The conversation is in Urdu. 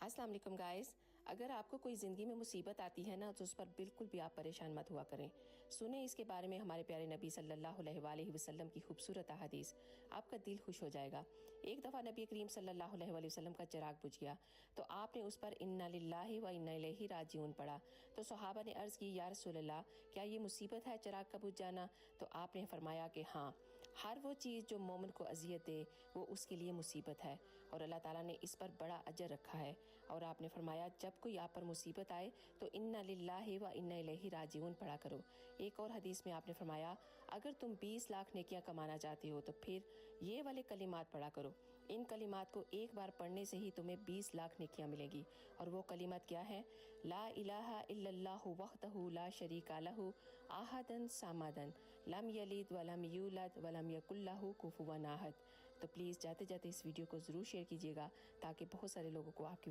السلام علیکم گائز، اگر آپ کو کوئی زندگی میں مصیبت آتی ہے نا تو اس پر بالکل بھی آپ پریشان مت ہوا کریں۔ سنیں اس کے بارے میں ہمارے پیارے نبی صلی اللہ علیہ وآلہ وسلم کی خوبصورت احادیث، آپ کا دل خوش ہو جائے گا۔ ایک دفعہ نبی کریم صلی اللہ علیہ وآلہ وسلم کا چراغ بجھ گیا تو آپ نے اس پر انا للہ و انا الیہ راجعون پڑھا تو صحابہ نے عرض کی، یا رسول اللہ کیا یہ مصیبت ہے چراغ کا بجھ جانا؟ تو آپ نے فرمایا کہ ہاں، ہر وہ چیز جو مومن کو اذیت دے وہ اس کے لیے مصیبت ہے اور اللہ تعالیٰ نے اس پر بڑا اجر رکھا ہے۔ اور آپ نے فرمایا جب کوئی آپ پر مصیبت آئے تو انا للہ و انا الیہ راجعون پڑھا کرو۔ ایک اور حدیث میں آپ نے فرمایا اگر تم 20 لاکھ نیکیاں کمانا چاہتے ہو تو پھر یہ والے کلمات پڑھا کرو۔ ان کلمات کو ایک بار پڑھنے سے ہی تمہیں 20 لاکھ نیکیاں ملیں گی۔ اور وہ کلمات کیا ہیں؟ لا الہ الا اللہ وحدہ لا شریک لہ احد صمد لم یلد ولم یولد ولم یکن لہ کفوا احد۔ تو پلیز جاتے جاتے اس ویڈیو کو ضرور شیئر کیجیے گا تاکہ بہت سارے لوگوں کو آپ کی